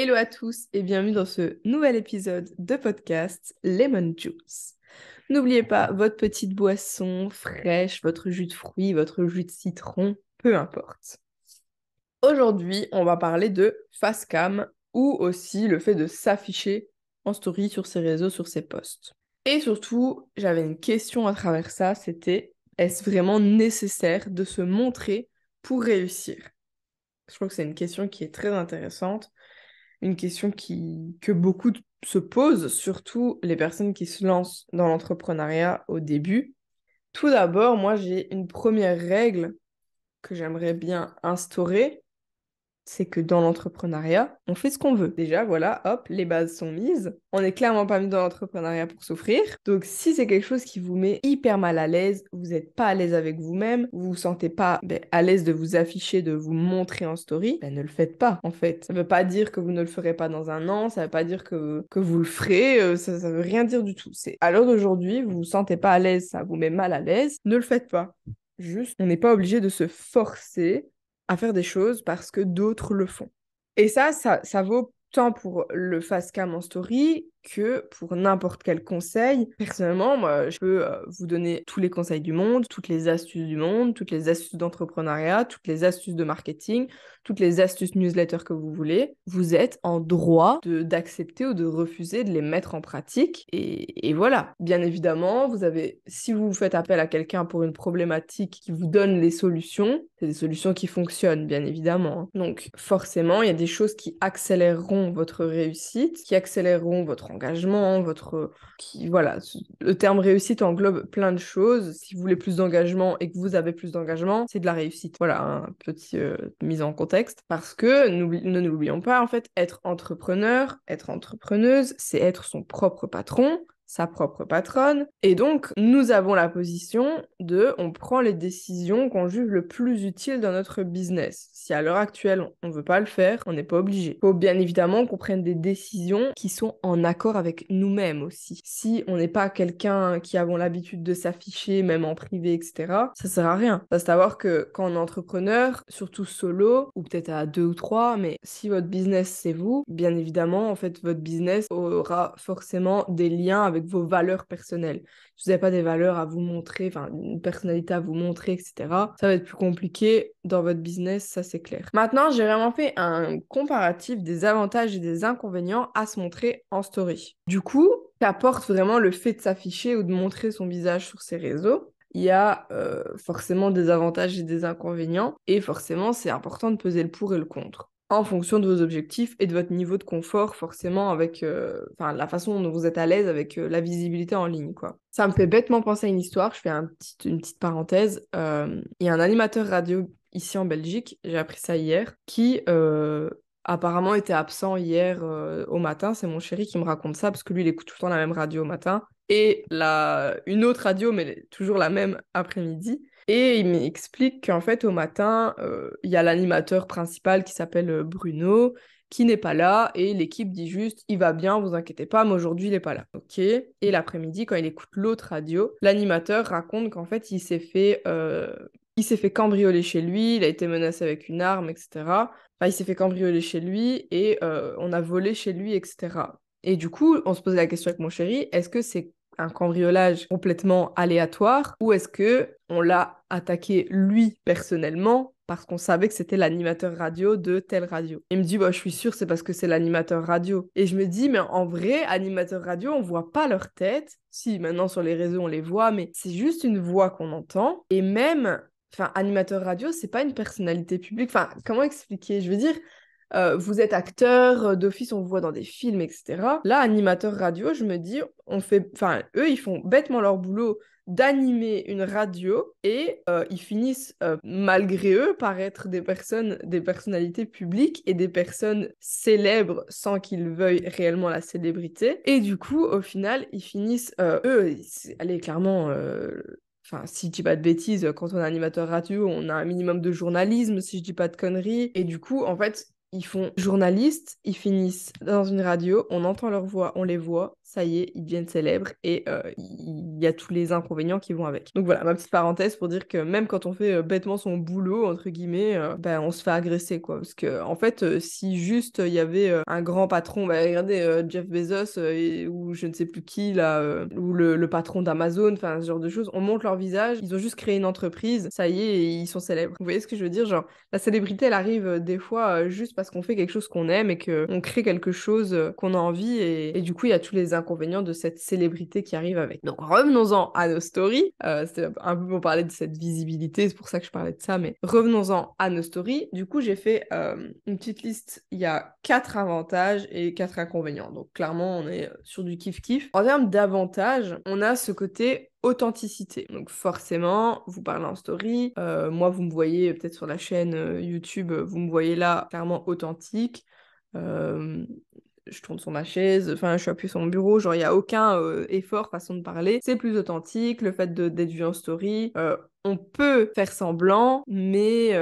Hello à tous et bienvenue dans ce nouvel épisode de podcast Lemon Juice. N'oubliez pas votre petite boisson fraîche, votre jus de fruits, votre jus de citron, peu importe. Aujourd'hui, on va parler de face cam ou aussi le fait de s'afficher en story sur ses réseaux, sur ses posts. Et surtout, j'avais une question à travers ça, c'était est-ce vraiment nécessaire de se montrer pour réussir? Je trouve que c'est une question qui est très intéressante. Une question que beaucoup se posent, surtout les personnes qui se lancent dans l'entrepreneuriat au début. Tout d'abord, moi, j'ai une première règle que j'aimerais bien instaurer, c'est que dans l'entrepreneuriat, on fait ce qu'on veut. Déjà, voilà, hop, les bases sont mises. On n'est clairement pas mis dans l'entrepreneuriat pour souffrir. Donc, si c'est quelque chose qui vous met hyper mal à l'aise, vous n'êtes pas à l'aise avec vous-même, vous vous sentez pas à l'aise de vous afficher, de vous montrer en story, ne le faites pas, en fait. Ça veut pas dire que vous ne le ferez pas dans un an, ça veut pas dire que vous le ferez, ça veut rien dire du tout. C'est à l'heure d'aujourd'hui, vous vous sentez pas à l'aise, ça vous met mal à l'aise, ne le faites pas. Juste, on n'est pas obligé de se forcer à faire des choses parce que d'autres le font. Et ça vaut tant pour le face cam en story que pour n'importe quel conseil. Personnellement, moi, je peux vous donner tous les conseils du monde, toutes les astuces du monde, toutes les astuces d'entrepreneuriat, toutes les astuces de marketing, toutes les astuces newsletter que vous voulez. Vous êtes en droit d'accepter ou de refuser de les mettre en pratique. Et voilà. Bien évidemment, si vous faites appel à quelqu'un pour une problématique qui vous donne les solutions, c'est des solutions qui fonctionnent, bien évidemment. Donc, forcément, il y a des choses qui accéléreront votre réussite, qui accéléreront votre engagement, voilà. Le terme réussite englobe plein de choses. Si vous voulez plus d'engagement et que vous avez plus d'engagement, c'est de la réussite. Voilà, un petit mise en contexte. Parce que, ne nous l'oublions pas, en fait, être entrepreneur, être entrepreneuse, c'est être son propre patron, sa propre patronne. Et donc, nous avons la position on prend les décisions qu'on juge le plus utiles dans notre business. Si à l'heure actuelle, on ne veut pas le faire, on n'est pas obligé. Il faut bien évidemment qu'on prenne des décisions qui sont en accord avec nous-mêmes aussi. Si on n'est pas quelqu'un qui avons l'habitude de s'afficher, même en privé, etc., ça sert à rien. Il faut savoir que quand on est entrepreneur, surtout solo, ou peut-être à deux ou trois, mais si votre business c'est vous, bien évidemment, en fait, votre business aura forcément des liens avec vos valeurs personnelles. Si vous n'avez pas des valeurs à vous montrer, enfin une personnalité à vous montrer, etc., ça va être plus compliqué dans votre business, ça c'est clair. Maintenant, j'ai vraiment fait un comparatif des avantages et des inconvénients à se montrer en story. Du coup, qu'apporte vraiment le fait de s'afficher ou de montrer son visage sur ses réseaux? Il y a forcément des avantages et des inconvénients, et forcément, c'est important de peser le pour et le contre en fonction de vos objectifs et de votre niveau de confort, forcément, avec la façon dont vous êtes à l'aise avec la visibilité en ligne, quoi. Ça me fait bêtement penser à une histoire, je fais une petite parenthèse. Il y a un animateur radio ici en Belgique, j'ai appris ça hier, qui apparemment était absent hier au matin. C'est mon chéri qui me raconte ça, parce que lui, il écoute tout le temps la même radio au matin, et une autre radio, mais toujours la même après-midi. Et il m'explique qu'en fait, au matin, il y a l'animateur principal qui s'appelle Bruno, qui n'est pas là, et l'équipe dit juste, il va bien, vous inquiétez pas, mais aujourd'hui, il n'est pas là. Ok. Et l'après-midi, quand il écoute l'autre radio, l'animateur raconte qu'en fait, il s'est fait cambrioler chez lui, il a été menacé avec une arme, etc. Enfin, il s'est fait cambrioler chez lui, et on a volé chez lui, etc. Et du coup, on se posait la question avec mon chéri, est-ce que c'est un cambriolage complètement aléatoire ou est-ce que on l'a attaqué lui personnellement parce qu'on savait que c'était l'animateur radio de telle radio. Il me dit, bah, je suis sûre c'est parce que c'est l'animateur radio. Et je me dis, mais en vrai, animateur radio, on voit pas leur tête. Si, maintenant sur les réseaux, on les voit, mais c'est juste une voix qu'on entend. Et même, enfin, animateur radio, c'est pas une personnalité publique. Enfin, comment expliquer? Je veux dire, vous êtes acteur, d'office on vous voit dans des films, etc. Là, animateur radio, je me dis, eux, ils font bêtement leur boulot d'animer une radio et ils finissent, malgré eux, par être des personnalités publiques et des personnes célèbres sans qu'ils veuillent réellement la célébrité. Et du coup, au final, ils finissent, allez, clairement... Enfin, si je dis pas de bêtises, quand on est animateur radio, on a un minimum de journalisme, si je dis pas de conneries. Et du coup, en fait, ils font journalistes, ils finissent dans une radio, on entend leur voix, on les voit. ça y est, ils deviennent célèbres et il y a tous les inconvénients qui vont avec. Donc voilà, ma petite parenthèse pour dire que même quand on fait bêtement son boulot, entre guillemets, on se fait agresser, quoi. Parce que, en fait, si juste il y avait un grand patron, regardez, Jeff Bezos ou je ne sais plus qui, là, ou le patron d'Amazon, enfin, ce genre de choses, on montre leur visage, ils ont juste créé une entreprise, ça y est, et ils sont célèbres. Vous voyez ce que je veux dire? Genre, la célébrité, elle arrive des fois juste parce qu'on fait quelque chose qu'on aime et qu'on crée quelque chose qu'on a envie et du coup, il y a tous les inconvénients de cette célébrité qui arrive avec. Donc, revenons-en à nos stories. C'était un peu pour parler de cette visibilité, c'est pour ça que je parlais de ça, mais revenons-en à nos stories. Du coup, j'ai fait une petite liste. Il y a 4 avantages et 4 inconvénients. Donc, clairement, on est sur du kiff-kiff. En termes d'avantages, on a ce côté authenticité. Donc forcément, vous parlez en story. Moi, vous me voyez peut-être sur la chaîne YouTube, vous me voyez là clairement authentique. Je tourne sur ma chaise, enfin je suis appuyée sur mon bureau, genre il n'y a aucun effort, façon de parler. C'est plus authentique, le fait d'être vu en story. On peut faire semblant, mais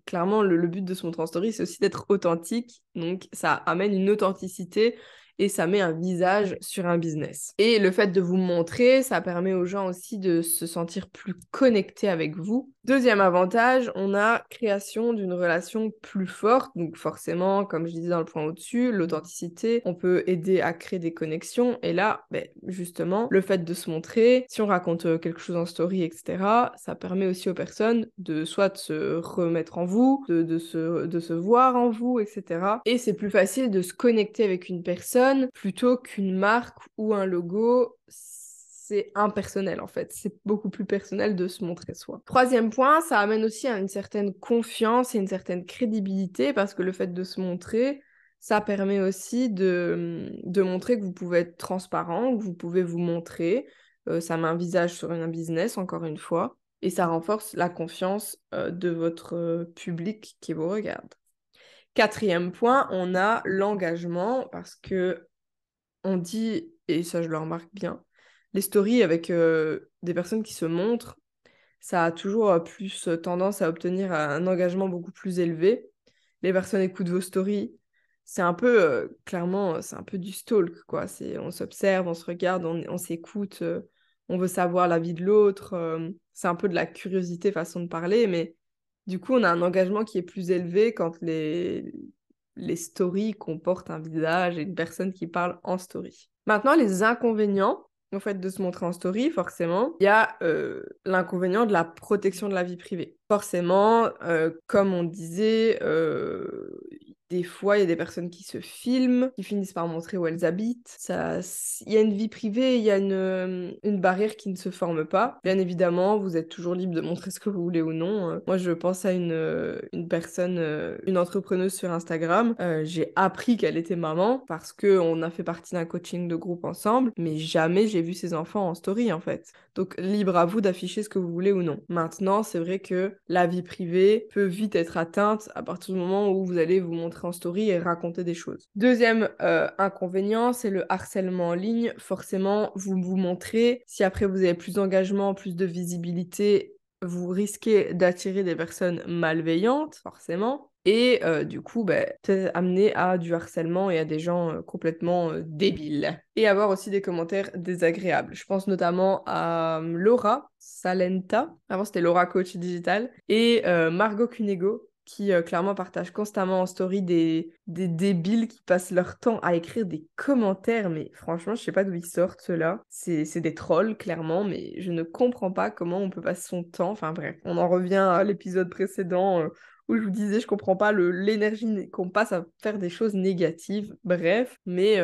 clairement le but de se montrer en story, c'est aussi d'être authentique. Donc ça amène une authenticité et ça met un visage sur un business. Et le fait de vous montrer, ça permet aux gens aussi de se sentir plus connectés avec vous. Deuxième avantage, on a création d'une relation plus forte. Donc forcément, comme je disais dans le point au-dessus, l'authenticité, on peut aider à créer des connexions. Et là, justement, le fait de se montrer, si on raconte quelque chose en story, etc., ça permet aussi aux personnes de soit se remettre en vous, de se voir en vous, etc. Et c'est plus facile de se connecter avec une personne plutôt qu'une marque ou un logo. C'est impersonnel en fait, c'est beaucoup plus personnel de se montrer soi. Troisième point, ça amène aussi à une certaine confiance et une certaine crédibilité parce que le fait de se montrer, ça permet aussi de montrer que vous pouvez être transparent, que vous pouvez vous montrer. Ça met un visage sur un business, encore une fois, et ça renforce la confiance de votre public qui vous regarde. Quatrième point, on a l'engagement parce que on dit, et ça je le remarque bien, les stories avec des personnes qui se montrent, ça a toujours plus tendance à obtenir un engagement beaucoup plus élevé. Les personnes écoutent vos stories. C'est un peu, clairement, c'est un peu du stalk, quoi. On s'observe, on se regarde, on s'écoute, on veut savoir la vie de l'autre. C'est un peu de la curiosité, façon de parler, mais du coup, on a un engagement qui est plus élevé quand les stories comportent un visage et une personne qui parle en story. Maintenant, les inconvénients, au fait de se montrer en story, forcément, il y a l'inconvénient de la protection de la vie privée. Forcément, comme on disait, des fois, il y a des personnes qui se filment, qui finissent par montrer où elles habitent. Il y a une vie privée, il y a une barrière qui ne se forme pas. Bien évidemment, vous êtes toujours libre de montrer ce que vous voulez ou non. Moi, je pense à une personne, une entrepreneuse sur Instagram. J'ai appris qu'elle était maman parce qu'on a fait partie d'un coaching de groupe ensemble, mais jamais j'ai vu ses enfants en story, en fait. Donc, libre à vous d'afficher ce que vous voulez ou non. Maintenant, c'est vrai que la vie privée peut vite être atteinte à partir du moment où vous allez vous montrer en story et raconter des choses. Deuxième inconvénient, c'est le harcèlement en ligne. Forcément, vous vous montrez. Si après vous avez plus d'engagement, plus de visibilité, vous risquez d'attirer des personnes malveillantes, forcément. Et du coup, peut-être amener à du harcèlement et à des gens complètement débiles. Et avoir aussi des commentaires désagréables. Je pense notamment à Laura Salenta, avant c'était Laura Coach Digital, et Margot Cunego, qui clairement partagent constamment en story des débiles qui passent leur temps à écrire des commentaires, mais franchement, je sais pas d'où ils sortent ceux-là. C'est des trolls, clairement, mais je ne comprends pas comment on peut passer son temps. Enfin bref, on en revient à l'épisode précédent où je vous disais, je comprends pas l'énergie qu'on passe à faire des choses négatives, bref. Mais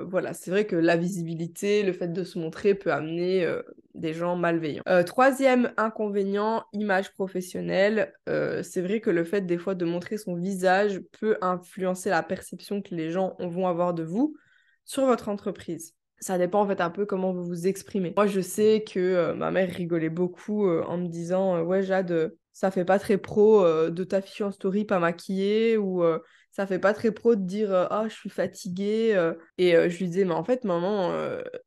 voilà, c'est vrai que la visibilité, le fait de se montrer peut amener des gens malveillants. Troisième inconvénient, image professionnelle. C'est vrai que le fait des fois de montrer son visage peut influencer la perception que les gens vont avoir de vous sur votre entreprise. Ça dépend en fait un peu comment vous vous exprimez. Moi, je sais que ma mère rigolait beaucoup en me disant ouais, Jade, ça fait pas très pro de t'afficher en story pas maquillée ou ça fait pas très pro de dire ah, je suis fatiguée. Et je lui disais mais en fait maman,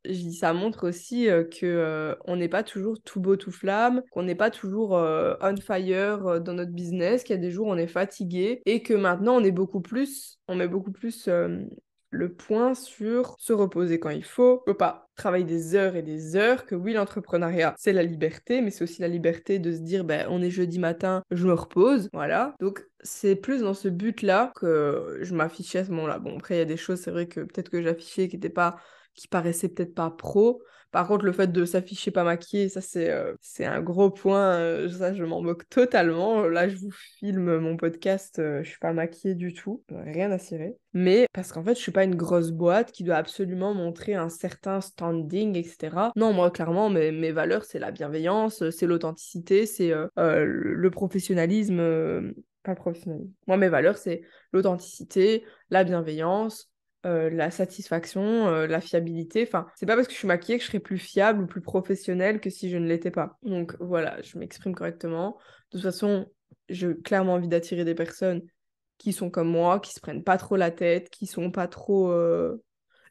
je dis ça montre aussi que on n'est pas toujours tout beau tout flamme, qu'on n'est pas toujours on fire dans notre business, qu'il y a des jours où on est fatigué et que maintenant on met beaucoup plus le point sur se reposer quand il faut pas travailler des heures et des heures, que oui, l'entrepreneuriat, c'est la liberté, mais c'est aussi la liberté de se dire, ben, on est jeudi matin, je me repose, voilà. Donc, c'est plus dans ce but-là que je m'affichais à ce moment-là. Bon, après, il y a des choses, c'est vrai que peut-être que j'affichais qui paraissaient peut-être pas pro. Par contre, le fait de s'afficher pas maquillée, ça c'est un gros point. Ça, je m'en moque totalement. Là, je vous filme mon podcast, je suis pas maquillée du tout, rien à cirer. Mais parce qu'en fait, je suis pas une grosse boîte qui doit absolument montrer un certain standing, etc. Non, moi, clairement, mes valeurs, c'est la bienveillance, c'est l'authenticité, c'est le professionnalisme. Pas le professionnalisme. Moi, mes valeurs, c'est l'authenticité, la bienveillance, la satisfaction, la fiabilité. Enfin, c'est pas parce que je suis maquillée que je serai plus fiable ou plus professionnelle que si je ne l'étais pas. Donc voilà, je m'exprime correctement. De toute façon, j'ai clairement envie d'attirer des personnes qui sont comme moi, qui se prennent pas trop la tête, qui sont pas trop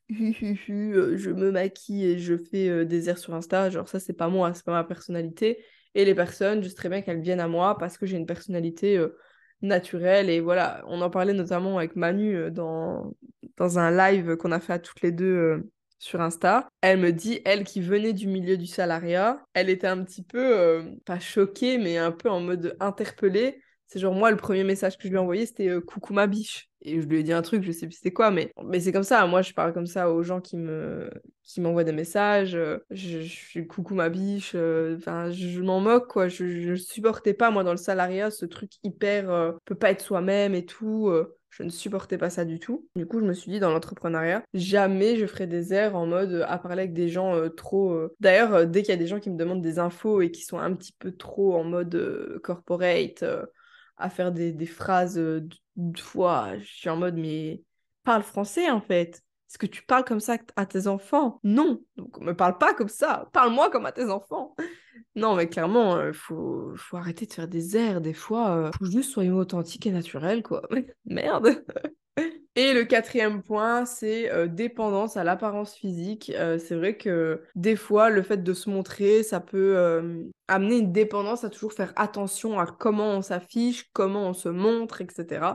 je me maquille et je fais des airs sur Insta. Genre ça, c'est pas moi, c'est pas ma personnalité. Et les personnes, je sais très bien qu'elles viennent à moi parce que j'ai une personnalité naturelle. Et voilà, on en parlait notamment avec Manu dans un live qu'on a fait à toutes les deux sur Insta. Elle me dit, elle qui venait du milieu du salariat, elle était un petit peu, pas choquée, mais un peu en mode interpellée. C'est genre moi, le premier message que je lui ai envoyé, c'était coucou ma biche. Et je lui ai dit un truc, je sais plus c'était quoi, mais c'est comme ça. Moi, je parle comme ça aux gens qui m'envoient des messages. Je suis coucou ma biche. Enfin, je m'en moque, quoi. Je supportais pas, moi, dans le salariat, ce truc hyper peut pas être soi-même et tout. Je ne supportais pas ça du tout. Du coup, je me suis dit, dans l'entrepreneuriat, jamais je ferai des airs en mode à parler avec des gens trop... D'ailleurs, dès qu'il y a des gens qui me demandent des infos et qui sont un petit peu trop en mode corporate, à faire des phrases de fois, je suis en mode, mais parle français en fait. Est-ce que tu parles comme ça à tes enfants? Non. Donc, me parle pas comme ça. Parle-moi comme à tes enfants. Non, mais clairement, faut arrêter de faire des airs des fois. Faut juste soyons authentiques et naturels, quoi. Merde. Et le quatrième point, c'est dépendance à l'apparence physique. C'est vrai que des fois, le fait de se montrer, ça peut amener une dépendance à toujours faire attention à comment on s'affiche, comment on se montre, etc.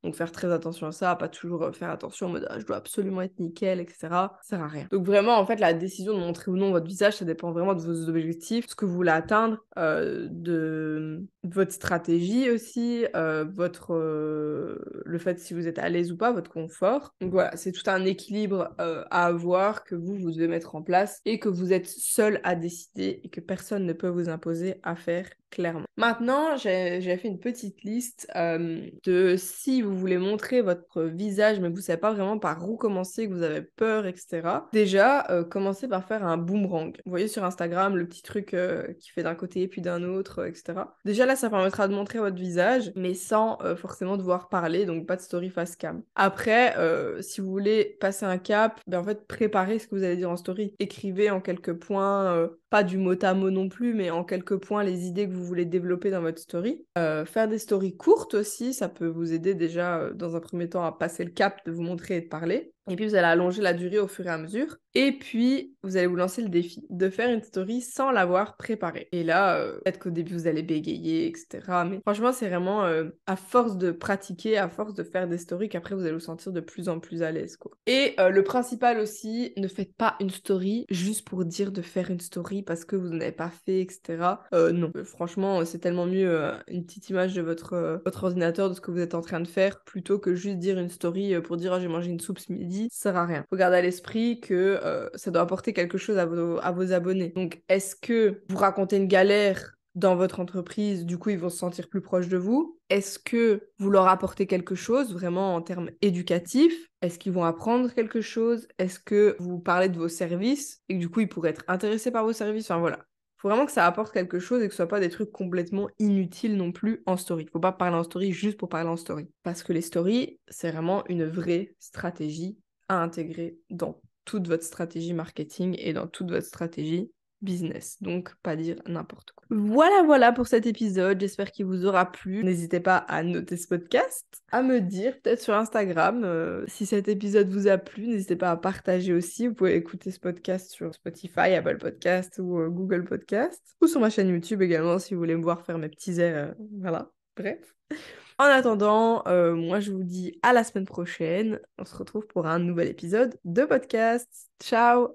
Donc faire très attention à ça, pas toujours faire attention en mode ah, je dois absolument être nickel, etc. Ça sert à rien. Donc vraiment, en fait, la décision de montrer ou non votre visage, ça dépend vraiment de vos objectifs, ce que vous voulez atteindre, de votre stratégie aussi, le fait si vous êtes à l'aise ou pas, votre confort. Donc voilà, c'est tout un équilibre à avoir que vous devez mettre en place et que vous êtes seul à décider et que personne ne peut vous imposer à faire clairement. Maintenant, j'ai fait une petite liste de si vous voulez montrer votre visage mais vous savez pas vraiment par où commencer, que vous avez peur, etc. Déjà, commencez par faire un boomerang. Vous voyez sur Instagram le petit truc qui fait d'un côté puis d'un autre, etc. Déjà là, ça permettra de montrer votre visage mais sans forcément devoir parler, donc pas de story face cam. Après, si vous voulez passer un cap, ben en fait, préparez ce que vous allez dire en story. Écrivez en quelques points, pas du mot à mot non plus, mais en quelques points les idées que vous voulez développer dans votre story. Faire des stories courtes aussi, ça peut vous aider déjà dans un premier temps à passer le cap de vous montrer et de parler. Et puis vous allez allonger la durée au fur et à mesure. Et puis vous allez vous lancer le défi de faire une story sans l'avoir préparée. Et là, peut-être qu'au début vous allez bégayer, etc. Mais franchement, c'est vraiment à force de pratiquer, à force de faire des stories qu'après vous allez vous sentir de plus en plus à l'aise, quoi. Et le principal aussi, ne faites pas une story juste pour dire de faire une story parce que vous n'en avez pas fait, etc. Non. Franchement, c'est tellement mieux une petite image de votre ordinateur, de ce que vous êtes en train de faire, plutôt que juste dire une story pour dire oh, j'ai mangé une soupe ce midi. Ça sert à rien. Faut garder à l'esprit que ça doit apporter quelque chose à vos abonnés. Donc, est-ce que vous racontez une galère dans votre entreprise, du coup, ils vont se sentir plus proches de vous? Est-ce que vous leur apportez quelque chose, vraiment en termes éducatifs? Est-ce qu'ils vont apprendre quelque chose? Est-ce que vous parlez de vos services et que du coup, ils pourraient être intéressés par vos services? Enfin, voilà. Faut vraiment que ça apporte quelque chose et que ce soit pas des trucs complètement inutiles non plus en story. Faut pas parler en story juste pour parler en story. Parce que les stories, c'est vraiment une vraie stratégie à intégrer dans toute votre stratégie marketing et dans toute votre stratégie business. Donc, pas dire n'importe quoi. Voilà pour cet épisode. J'espère qu'il vous aura plu. N'hésitez pas à noter ce podcast, à me dire peut-être sur Instagram si cet épisode vous a plu. N'hésitez pas à partager aussi. Vous pouvez écouter ce podcast sur Spotify, Apple Podcast ou Google Podcast ou sur ma chaîne YouTube également si vous voulez me voir faire mes petits airs. Voilà. Bref. En attendant, moi je vous dis à la semaine prochaine. On se retrouve pour un nouvel épisode de podcast. Ciao!